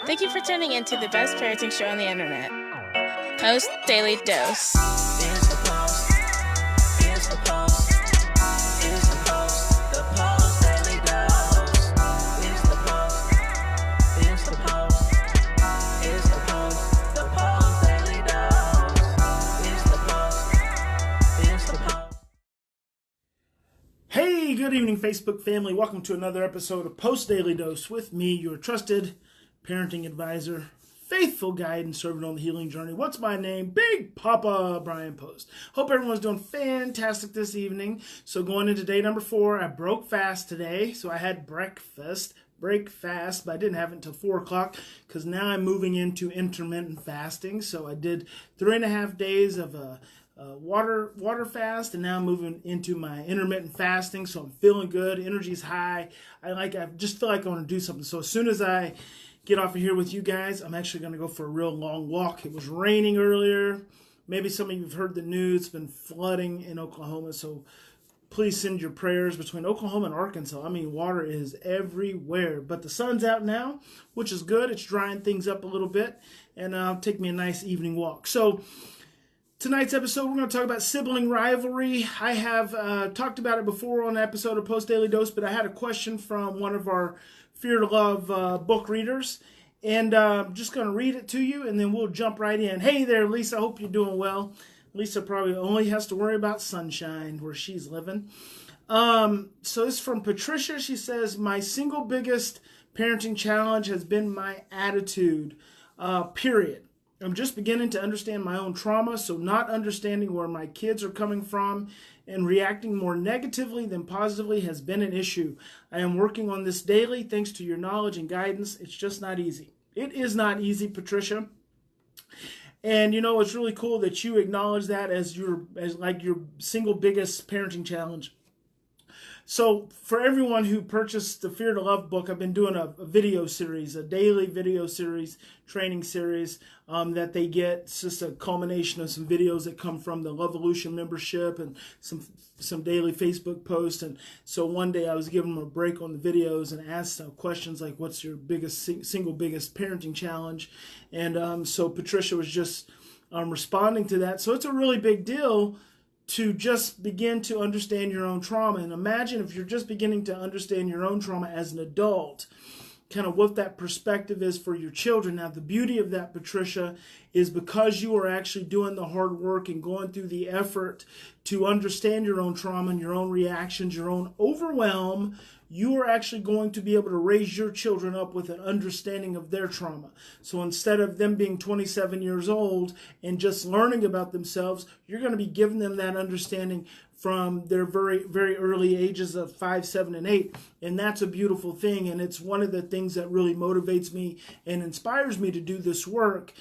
Thank you for tuning in to the best parenting show on the internet, Post Daily Dose. It's the Post. It's the Post. It's the Post. The Post Daily Dose. It's the Post. It's the Post. It's the Post. The Post Daily Dose. It's the Post. It's the Post. Hey, good evening, Facebook family. Welcome to another episode of Post Daily Dose with me, your trusted parenting advisor, faithful guide, and servant on the healing journey. What's my name? Big Papa Bryan+Post. Hope everyone's doing fantastic this evening. So going into day number 4, I broke fast today. So I had break fast, but I didn't have it until 4 o'clock because now I'm moving into intermittent fasting. So I did 3.5 days of a water fast, and now I'm moving into my intermittent fasting. So I'm feeling good. Energy's high. I just feel like I want to do something. So as soon as I get off of here with you guys, I'm actually going to go for a real long walk. It was raining earlier. Maybe some of you have heard the news. It's been flooding in Oklahoma, so please send your prayers between Oklahoma and Arkansas. I mean, water is everywhere, but the sun's out now, which is good. It's drying things up a little bit, and take me a nice evening walk. So tonight's episode, we're going to talk about sibling rivalry. I have talked about it before on an episode of Post Daily Dose, but I had a question from one of our Fear to Love book readers, and I'm just going to read it to you, and then we'll jump right in. Hey there, Lisa. Hope you're doing well. Lisa probably only has to worry about sunshine where she's living. So this is from Patricia. She says, my single biggest parenting challenge has been my attitude, period. I'm just beginning to understand my own trauma, so not understanding where my kids are coming from and reacting more negatively than positively has been an issue. I am working on this daily thanks to your knowledge and guidance. It's just not easy. It is not easy, Patricia. And you know, it's really cool that you acknowledge that as your single biggest parenting challenge. So for everyone who purchased the Fear to Love book, I've been doing a video series, a daily video series, training series that they get. It's just a culmination of some videos that come from the Loveolution membership and some daily Facebook posts. And so one day I was giving them a break on the videos and asked questions like, what's your single biggest parenting challenge? And so Patricia was just responding to that. So it's a really big deal to just begin to understand your own trauma. And imagine if you're just beginning to understand your own trauma as an adult, kind of what that perspective is for your children. Now, the beauty of that, Patricia, is because you are actually doing the hard work and going through the effort to understand your own trauma and your own reactions, your own overwhelm, you are actually going to be able to raise your children up with an understanding of their trauma. So instead of them being 27 years old and just learning about themselves, you're going to be giving them that understanding from their very, very early ages of 5, 7, and 8. And that's a beautiful thing. And it's one of the things that really motivates me and inspires me to do this work.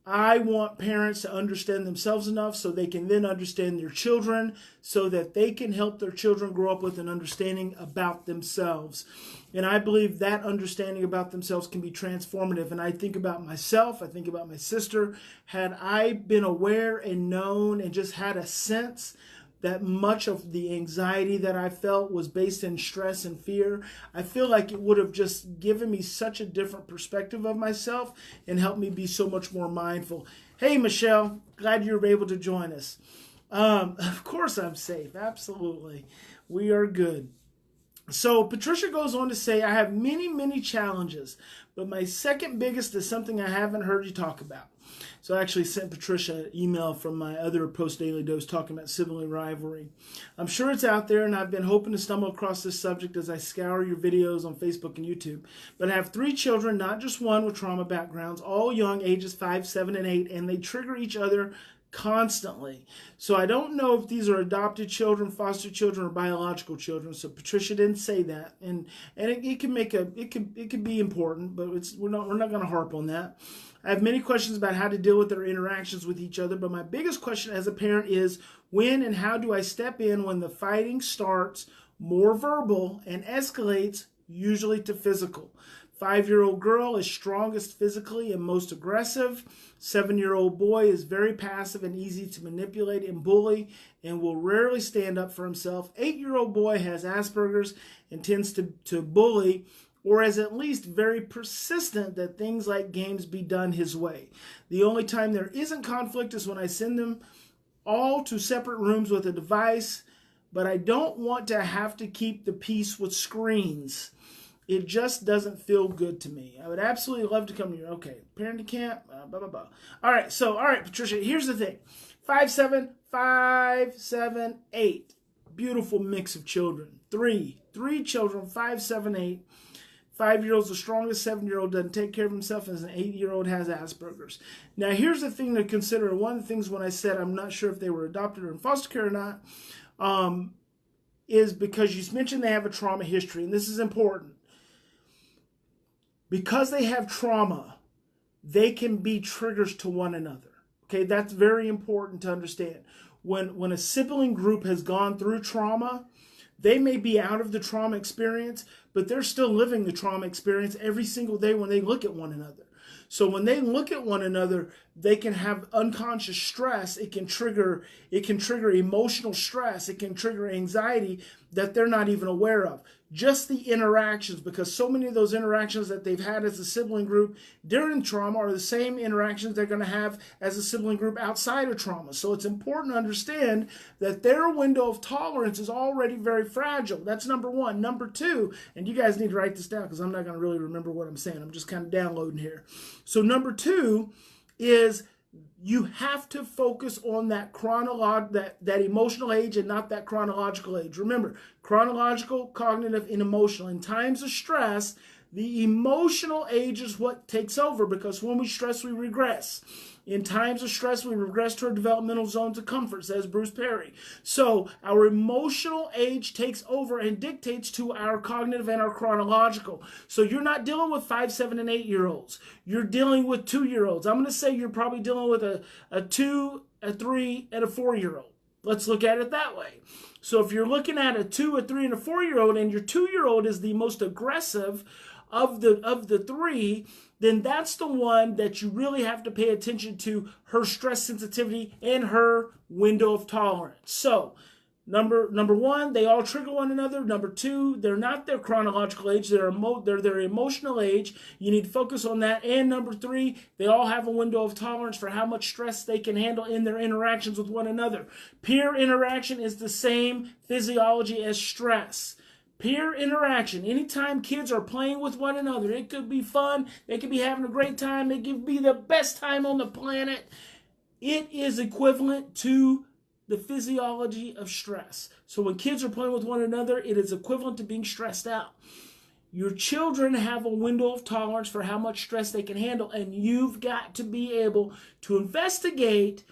I want parents to understand themselves enough so they can then understand their children so that they can help their children grow up with an understanding about themselves. And I believe that understanding about themselves can be transformative. And I think about myself, I think about my sister. Had I been aware and known and just had a sense that much of the anxiety that I felt was based in stress and fear, I feel like it would have just given me such a different perspective of myself and helped me be so much more mindful. Hey, Michelle, glad you were able to join us. Of course I'm safe, absolutely. We are good. So Patricia goes on to say, I have many, many challenges, but my second biggest is something I haven't heard you talk about. So I actually sent Patricia an email from my other Post Daily Dose talking about sibling rivalry. I'm sure it's out there, and I've been hoping to stumble across this subject as I scour your videos on Facebook and YouTube. But I have 3 children, not just one, with trauma backgrounds, all young, ages 5, 7, and 8, and they trigger each other constantly. So I don't know if these are adopted children, foster children, or biological children. So Patricia didn't say that, and it can be important, but we're not going to harp on that. I have many questions about how to deal with their interactions with each other, but my biggest question as a parent is when and how do I step in when the fighting starts more verbal and escalates usually to physical. 5-year-old girl is strongest physically and most aggressive. 7-year-old boy is very passive and easy to manipulate and bully and will rarely stand up for himself. 8-year-old boy has Asperger's and tends to bully or is at least very persistent that things like games be done his way. The only time there isn't conflict is when I send them all to separate rooms with a device, but I don't want to have to keep the peace with screens. It just doesn't feel good to me. I would absolutely love to come here. Okay, parenting camp, blah, blah, blah. All right, Patricia, here's the thing. 5, 7, 5, 7, 8. Beautiful mix of children. Three children, 5, 7, 8. 5-year-old's the strongest, 7-year-old doesn't take care of himself, and an 8-year-old has Asperger's. Now, here's the thing to consider. One of the things when I said I'm not sure if they were adopted or in foster care or not, is because you mentioned they have a trauma history, and this is important. Because they have trauma, they can be triggers to one another. Okay, that's very important to understand. When a sibling group has gone through trauma, they may be out of the trauma experience, but they're still living the trauma experience every single day when they look at one another. So when they look at one another, they can have unconscious stress. It can trigger emotional stress. It can trigger anxiety that they're not even aware of. Just the interactions, because so many of those interactions that they've had as a sibling group during trauma are the same interactions they're going to have as a sibling group outside of trauma. So it's important to understand that their window of tolerance is already very fragile. That's number one. Number two, and you guys need to write this down because I'm not going to really remember what I'm saying. I'm just kind of downloading here. So number two is you have to focus on that that emotional age and not that chronological age. Remember, chronological, cognitive, and emotional. In times of stress, the emotional age is what takes over, because when we stress, we regress. In times of stress, we regress to our developmental zones of comfort, says Bruce Perry. So our emotional age takes over and dictates to our cognitive and our chronological. So you're not dealing with 5, 7, and 8-year-olds. You're dealing with 2-year-olds. I'm going to say you're probably dealing with a 2, a 3, and a 4-year-old. Let's look at it that way. So if you're looking at a 2, a 3, and a 4-year-old, and your 2-year-old is the most aggressive of the three, then that's the one that you really have to pay attention to, her stress sensitivity and her window of tolerance. So number one, they all trigger one another. Number two, they're not their chronological age, they're their emotional age. You need to focus on that. And number three, they all have a window of tolerance for how much stress they can handle in their interactions with one another. Peer interaction is the same physiology as stress. Peer interaction, anytime kids are playing with one another, it could be fun, they could be having a great time, it could be the best time on the planet. It is equivalent to the physiology of stress. So when kids are playing with one another, it is equivalent to being stressed out. Your children have a window of tolerance for how much stress they can handle, and you've got to be able to investigate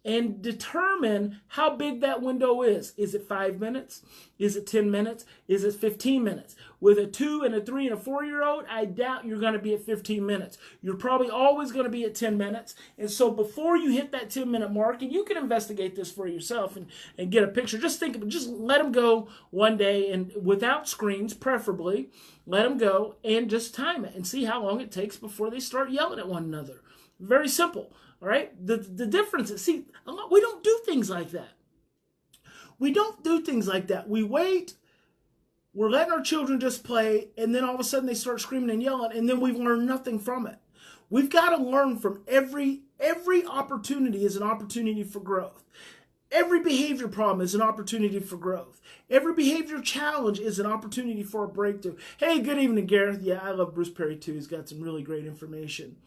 and determine how big that window is. Is it 5 minutes? Is it 10 minutes? Is it 15 minutes? With a 2 and a 3 and a 4-year-old, I doubt you're going to be at 15 minutes. You're probably always going to be at 10 minutes. And so before you hit that 10-minute mark, and you can investigate this for yourself and get a picture, just let them go one day, and without screens, preferably, let them go and just time it and see how long it takes before they start yelling at one another. Very simple. All right, the difference is, we don't do things like that. We don't do things like that. We wait, we're letting our children just play, and then all of a sudden they start screaming and yelling, and then we've learned nothing from it. We've got to learn from every opportunity is an opportunity for growth. Every behavior problem is an opportunity for growth. Every behavior challenge is an opportunity for a breakthrough. Hey, good evening, Gareth. Yeah, I love Bruce Perry too. He's got some really great information.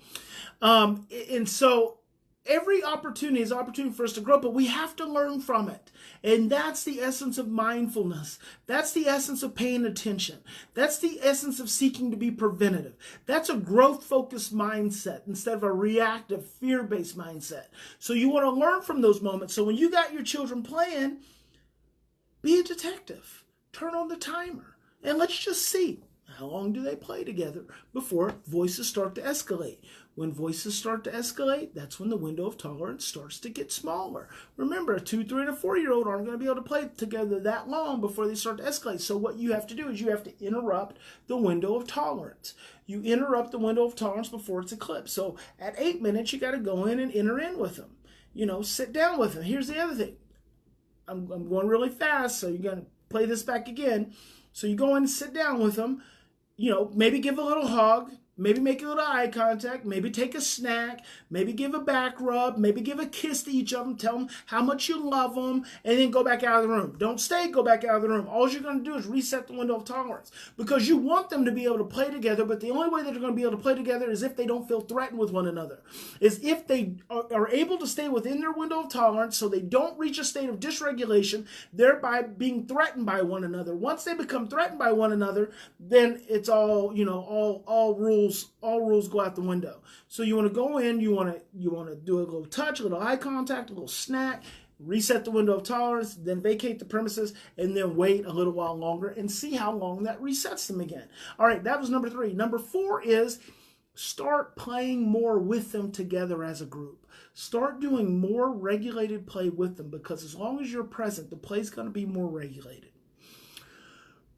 And so every opportunity is an opportunity for us to grow, but we have to learn from it. And that's the essence of mindfulness. That's the essence of paying attention. That's the essence of seeking to be preventative. That's a growth-focused mindset instead of a reactive, fear-based mindset. So you want to learn from those moments. So when you got your children playing, be a detective. Turn on the timer. And let's just see, how long do they play together before voices start to escalate? When voices start to escalate, that's when the window of tolerance starts to get smaller. Remember, a 2, 3, and a 4-year-old aren't going to be able to play together that long before they start to escalate. So what you have to do is you have to interrupt the window of tolerance. You interrupt the window of tolerance before it's eclipsed. So at 8 minutes, you got to go in and enter in with them. Sit down with them. Here's the other thing. I'm going really fast, so you're going to play this back again. So you go in and sit down with them. maybe give a little hug, maybe make a little eye contact, maybe take a snack, maybe give a back rub, maybe give a kiss to each of them, tell them how much you love them, and then go back out of the room. Don't stay, go back out of the room. All you're going to do is reset the window of tolerance, because you want them to be able to play together, but the only way that they're going to be able to play together is if they don't feel threatened with one another, is if they are able to stay within their window of tolerance so they don't reach a state of dysregulation, thereby being threatened by one another. Once they become threatened by one another, then it's all all rules go out the window. So you want to go in, you want to do a little touch, a little eye contact, a little snack, reset the window of tolerance, then vacate the premises, and then wait a little while longer and see how long that resets them again. All right, that was number 3. Number 4 is start playing more with them together as a group. Start doing more regulated play with them, because as long as you're present, the play's going to be more regulated.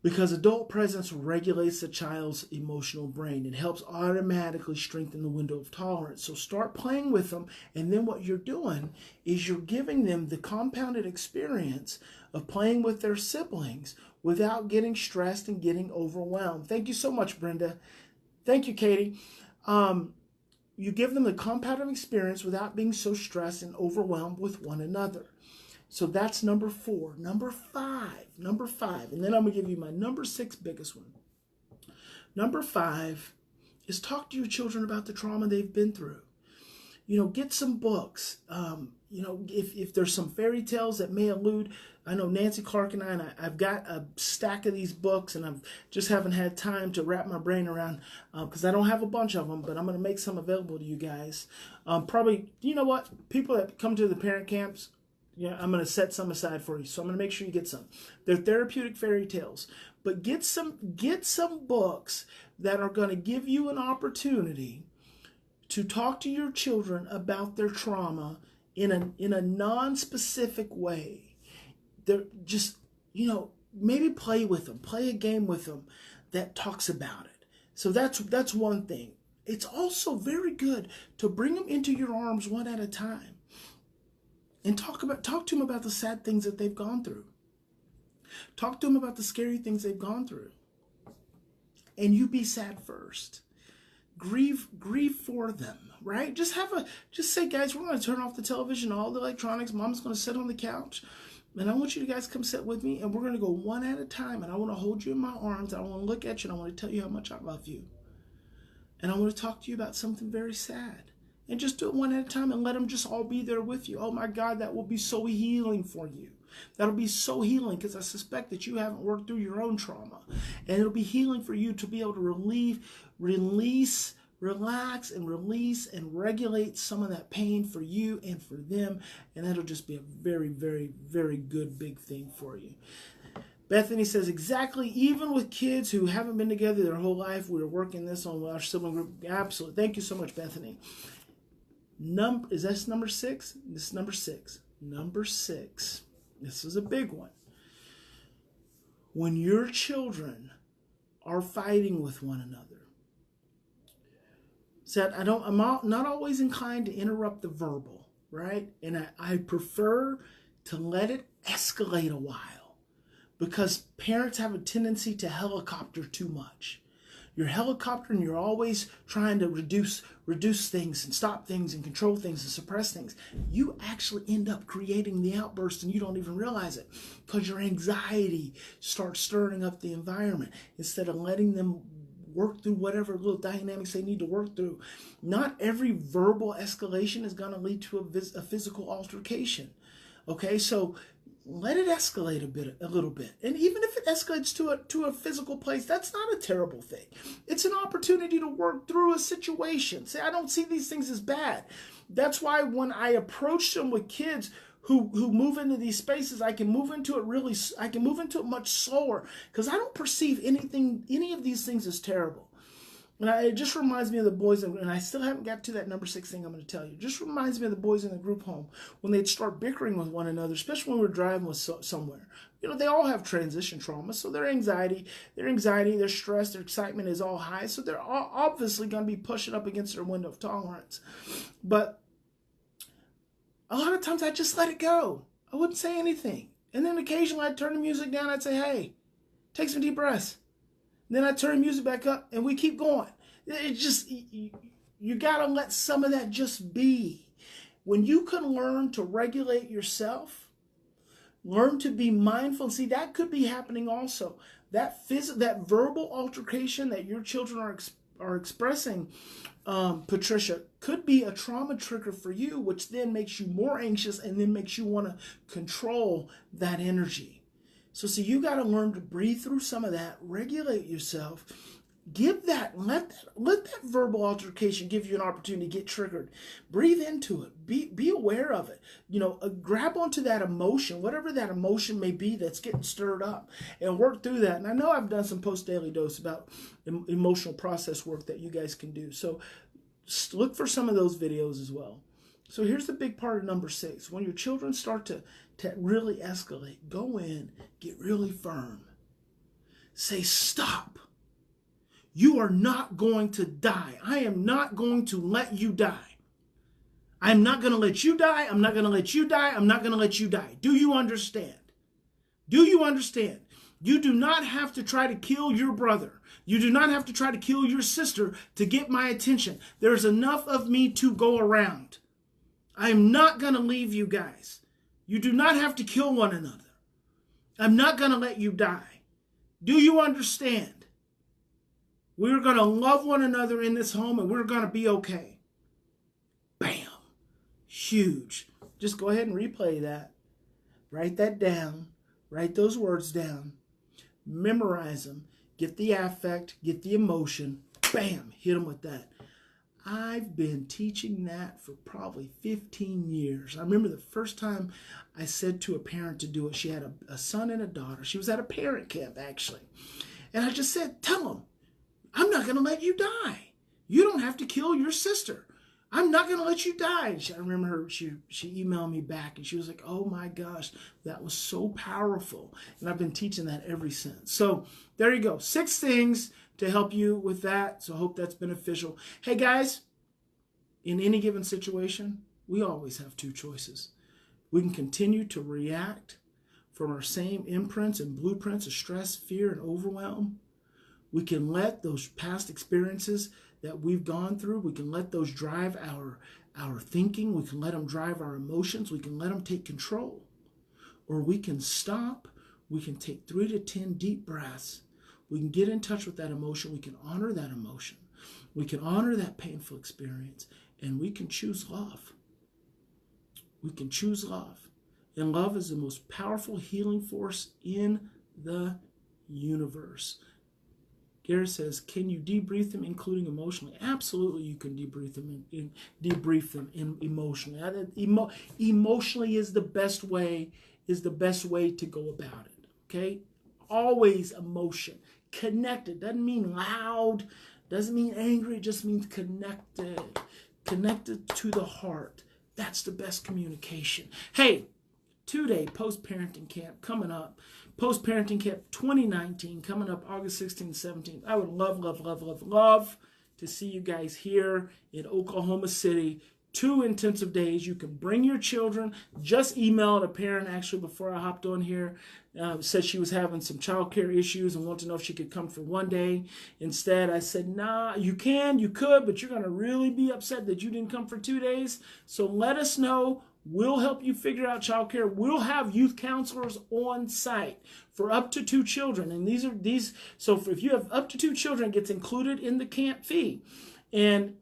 Because adult presence regulates the child's emotional brain. It helps automatically strengthen the window of tolerance. So start playing with them, and then what you're doing is you're giving them the compounded experience of playing with their siblings without getting stressed and getting overwhelmed. Thank you so much, Brenda. Thank you, Katie. You give them the compounded experience without being so stressed and overwhelmed with one another. So that's number 4. Number 5, and then I'm going to give you my number 6 biggest one. Number 5 is talk to your children about the trauma they've been through. Get some books. If there's some fairy tales that may allude, I know Nancy Clark and I've got a stack of these books, and I've just haven't had time to wrap my brain around, because I don't have a bunch of them, but I'm going to make some available to you guys. Probably, people that come to the parent camps, I'm going to set some aside for you. So I'm going to make sure you get some. They're therapeutic fairy tales. But get some books that are going to give you an opportunity to talk to your children about their trauma in a non-specific way. They're just, maybe play with them. Play a game with them that talks about it. So that's one thing. It's also very good to bring them into your arms one at a time. And talk to them about the sad things that they've gone through. Talk to them about the scary things they've gone through. And you be sad first. Grieve for them, right? Just say, guys, we're going to turn off the television, all the electronics. Mom's going to sit on the couch. And I want you guys to come sit with me, and we're going to go one at a time. And I want to hold you in my arms. I want to look at you, and I want to tell you how much I love you. And I want to talk to you about something very sad. And just do it one at a time and let them just all be there with you. Oh my God, that will be so healing for you. That'll be so healing, because I suspect that you haven't worked through your own trauma. And it'll be healing for you to be able to release, relax, and release and regulate some of that pain for you and for them. And that'll just be a very, very, very good big thing for you. Bethany says, exactly, even with kids who haven't been together their whole life, we're working this on our sibling group. Absolutely. Thank you so much, Bethany. Is this number 6? This is number 6. Number 6. This is a big one. When your children are fighting with one another, I'm not always inclined to interrupt the verbal, right? And I prefer to let it escalate a while, because parents have a tendency to helicopter too much. You're helicoptering, you're always trying to reduce things and stop things and control things and suppress things. You actually end up creating the outburst, and you don't even realize it, because your anxiety starts stirring up the environment instead of letting them work through whatever little dynamics they need to work through. Not every verbal escalation is going to lead to a physical altercation. Okay, so let it escalate a little bit. And even if it escalates to a physical place, that's not a terrible thing. It's an opportunity to work through a situation. See, I don't see these things as bad. That's why when I approach them with kids who move into these spaces, I can move into it much slower, because I don't perceive any of these things as terrible. And it just reminds me of the boys, and I still haven't got to that number 6 thing I'm going to tell you. It just reminds me of the boys in the group home when they'd start bickering with one another, especially when we were driving somewhere. They all have transition trauma, so their anxiety, their stress, their excitement is all high, so they're obviously going to be pushing up against their window of tolerance. But a lot of times I just let it go. I wouldn't say anything. And then occasionally I'd turn the music down. I'd say, hey, take some deep breaths. Then I turn the music back up and we keep going. It just, you got to let some of that just be. When you can learn to regulate yourself, learn to be mindful. See, that could be happening also. That verbal altercation that your children are expressing, Patricia, could be a trauma trigger for you, which then makes you more anxious and then makes you want to control that energy. So see, you got to learn to breathe through some of that, regulate yourself. Let that verbal altercation give you an opportunity to get triggered. Breathe into it. Be aware of it. Grab onto that emotion, whatever that emotion may be that's getting stirred up, and work through that. And I know I've done some post-daily dose about emotional process work that you guys can do. So look for some of those videos as well. So here's the big part of number 6. When your children start to really escalate, go in, get really firm. Say, stop. You are not going to die. I am not going to let you die. I'm not going to let you die. I'm not going to let you die. I'm not going to let you die. Do you understand? Do you understand? You do not have to try to kill your brother. You do not have to try to kill your sister to get my attention. There's enough of me to go around. I'm not going to leave you guys. You do not have to kill one another. I'm not going to let you die. Do you understand? We're going to love one another in this home and we're going to be okay. Bam. Huge. Just go ahead and replay that. Write that down. Write those words down. Memorize them. Get the affect. Get the emotion. Bam. Hit them with that. I've been teaching that for probably 15 years. I remember the first time I said to a parent to do it. She had a son and a daughter. She was at a parent camp, actually. And I just said, tell them, I'm not going to let you die. You don't have to kill your sister. I'm not going to let you die. And I remember her, she emailed me back and she was like, oh my gosh, that was so powerful. And I've been teaching that ever since. So there you go. 6 things to help you with that. So I hope that's beneficial. Hey guys, in any given situation, we always have 2 choices. We can continue to react from our same imprints and blueprints of stress, fear, and overwhelm. We can let those past experiences that we've gone through, we can let those drive our thinking. We can let them drive our emotions. We can let them take control. Or we can stop. We can take 3 to 10 deep breaths. We can get in touch with that emotion. We can honor that emotion. We can honor that painful experience. And we can choose love. We can choose love. And love is the most powerful healing force in the universe. Garrett says, can you debrief them, including emotionally? Absolutely, you can debrief them emotionally. Emotionally is the best way to go about it. Okay, always emotion, connected. Doesn't mean loud. Doesn't mean angry. It just means connected to the heart. That's the best communication. Hey, 2-day post-parenting camp coming up. Post Parenting Camp 2019 coming up August 16th, 17th. I would love to see you guys here in Oklahoma City. 2 intensive days. You can bring your children. Just emailed a parent actually before I hopped on here. Said she was having some childcare issues and wanted to know if she could come for 1 day. Instead, I said, nah, you could, but you're going to really be upset that you didn't come for 2 days. So let us know. We'll help you figure out childcare. We'll have youth counselors on site for up to 2 children. And so if you have up to 2 children, it gets included in the camp fee. And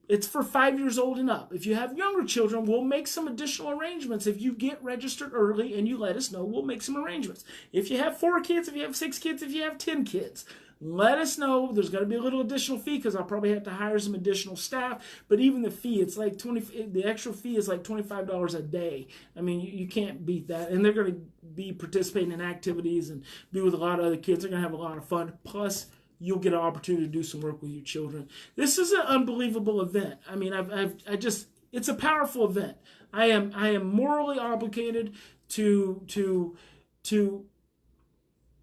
it's for 5 years old and up. If you have younger children, we'll make some additional arrangements. If you get registered early and you let us know, we'll make some arrangements. If you have 4 kids, if you have 6 kids, if you have 10 kids, let us know. There's going to be a little additional fee because I'll probably have to hire some additional staff. But even the fee, it's like the extra fee is like $25 a day. I mean, you can't beat that. And they're going to be participating in activities and be with a lot of other kids. They're going to have a lot of fun. Plus, you'll get an opportunity to do some work with your children. This is an unbelievable event. I mean, it's a powerful event. I am morally obligated to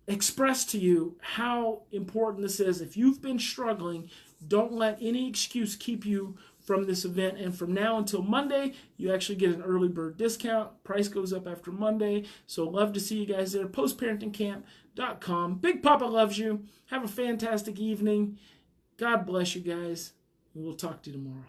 express to you how important this is. If you've been struggling, don't let any excuse keep you from this event. And from now until Monday, you actually get an early bird discount. Price goes up after Monday. So love to see you guys there. postparentingcamp.com. Big Papa loves you. Have a fantastic evening. God bless you guys. We'll talk to you tomorrow.